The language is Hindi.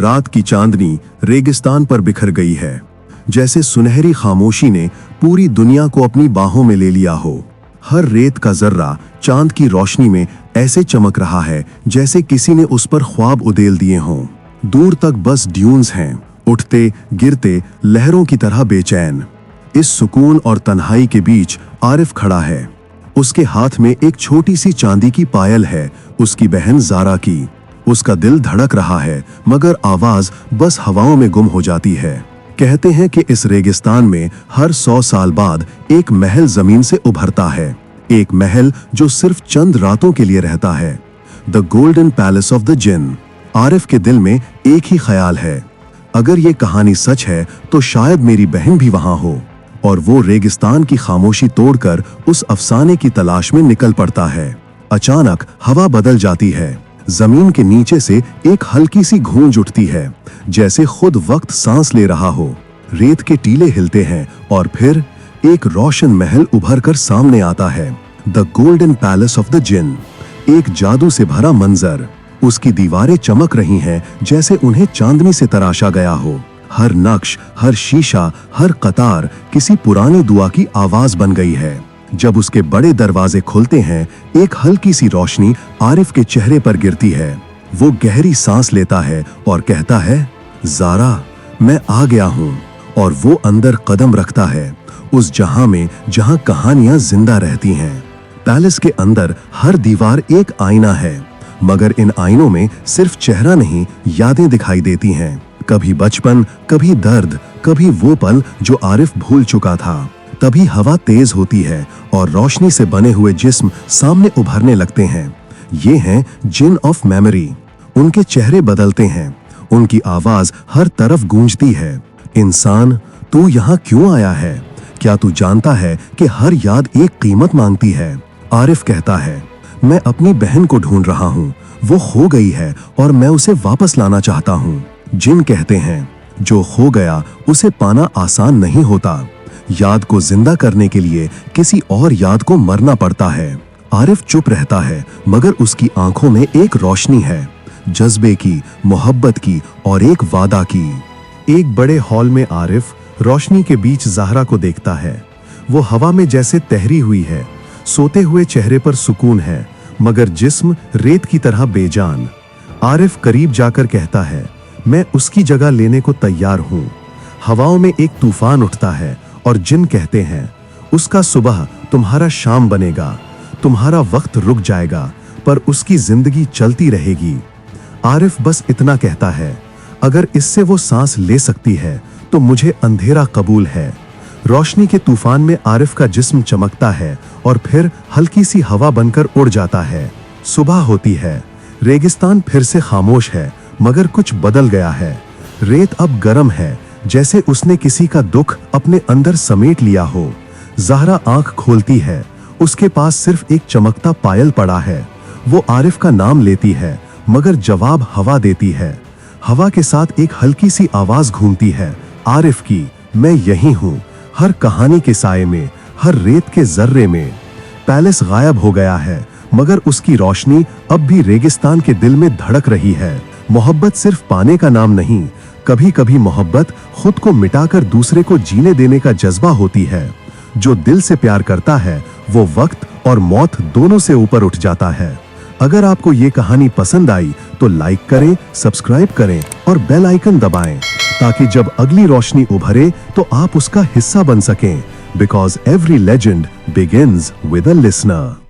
रात की चांदनी रेगिस्तान पर बिखर गई है, जैसे सुनहरी खामोशी ने पूरी दुनिया को अपनी बाहों में ले लिया हो। हर रेत का जर्रा चांद की रोशनी में ऐसे चमक रहा है जैसे किसी ने उस पर ख्वाब उदेल दिए हों। दूर तक बस ड्यून्स हैं, उठते गिरते लहरों की तरह बेचैन। इस सुकून और तन्हाई के बीच आरिफ खड़ा है। उसके हाथ में एक छोटी सी चांदी की पायल है, उसकी बहन ज़ारा की। उसका दिल धड़क रहा है, मगर आवाज बस हवाओं में गुम हो जाती है। कहते हैं कि इस रेगिस्तान में हर 100 साल बाद एक महल जमीन से उभरता है, एक महल जो सिर्फ चंद रातों के लिए रहता है। The golden palace of the jinn. Arif के दिल में एक ही ख्याल है, अगर ये कहानी सच है तो शायद मेरी बहन भी वहां हो। और वो रेगिस्तान की खामोशी तोड़कर उस अफसाने की तलाश में निकल पड़ता है। अचानक हवा बदल जाती है, जमीन के नीचे से एक हल्की सी गूंज उठती है, जैसे खुद वक्त सांस ले रहा हो। रेत के टीले हिलते हैं और फिर एक रोशन महल उभर कर सामने आता है। The golden palace of the jinn. एक जादू से भरा मंजर। उसकी दीवारें चमक रही हैं जैसे उन्हें चांदनी से तराशा गया हो। हर नक्श, हर शीशा, हर कतार किसी पुरानी दुआ की आवाज बन गई है। जब उसके बड़े दरवाजे खुलते हैं, एक हल्की सी रोशनी आरिफ के चेहरे पर गिरती है। वो गहरी सांस लेता है और कहता है, ज़ारा, मैं आ गया हूँ। और वो अंदर कदम रखता है, उस जहां में जहां कहानियां जिंदा रहती हैं। पैलेस के अंदर हर दीवार एक आईना है, मगर इन आईनों में सिर्फ चेहरा नहीं, यादें दिखाई देती हैं। कभी बचपन, कभी दर्द, कभी वो पल जो आरिफ भूल चुका था। तभी हवा तेज होती है और रोशनी से बने हुए जिस्म सामने उभरने लगते हैं। ये हैं जिन ऑफ मेमोरी। उनके चेहरे बदलते हैं, उनकी आवाज हर तरफ गूंजती है। इंसान, तू यहाँ क्यों आया है? क्या तू जानता है कि हर याद एक कीमत मांगती है? आरिफ कहता है, मैं अपनी बहन को ढूंढ रहा हूँ, वो खो गई है और मैं उसे वापस लाना चाहता हूँ। जिन कहते हैं, जो खो गया उसे पाना आसान नहीं होता। याद को जिंदा करने के लिए किसी और याद को मरना पड़ता है। आरिफ चुप रहता है, मगर उसकी आंखों में एक रोशनी है, जज्बे की, मोहब्बत की और एक वादा की। एक बड़े हॉल में आरिफ रोशनी के बीच ज़हरा को देखता है। वो हवा में जैसे तहरी हुई है, सोते हुए चेहरे पर सुकून है, मगर जिस्म रेत की तरह बेजान। आरिफ करीब जाकर कहता है, मैं उसकी जगह लेने को तैयार हूँ। हवाओं में एक तूफान उठता है और जिन कहते हैं, उसका सुबह तुम्हारा शाम बनेगा, तुम्हारा वक्त रुक जाएगा, पर उसकी जिंदगी चलती रहेगी। आरिफ बस इतना कहता है, अगर इससे वो सांस ले सकती है तो मुझे अंधेरा कबूल है। रोशनी के तूफान में आरिफ का जिस्म चमकता है और फिर हल्की सी हवा बनकर उड़ जाता है। सुबह होती है, रेगिस्तान फिर से खामोश है, मगर कुछ बदल गया है। रेत अब गर्म है, जैसे उसने किसी का दुख अपने अंदर समेट लिया हो। ज़हरा आंख खोलती है, उसके पास सिर्फ एक चमकता पायल पड़ा है। वो आरिफ का नाम लेती है, मगर जवाब हवा देती है। हवा के साथ एक हल्की सी आवाज घूमती है, आरिफ की, मैं यही हूँ, हर कहानी के साये में, हर रेत के जर्रे में। पैलेस गायब हो गया है, मगर उसकी रोशनी अब भी रेगिस्तान के दिल में धड़क रही है। मोहब्बत सिर्फ पाने का नाम नहीं, कभी कभी मोहब्बत खुद को मिटाकर दूसरे को जीने देने का जज्बा होती है। जो दिल से प्यार करता है, वो वक्त और मौत दोनों से ऊपर उठ जाता है। अगर आपको ये कहानी पसंद आई तो लाइक करें, सब्सक्राइब करें और बेल आइकन दबाएं, ताकि जब अगली रोशनी उभरे तो आप उसका हिस्सा बन सकें। Because every legend begins with a listener.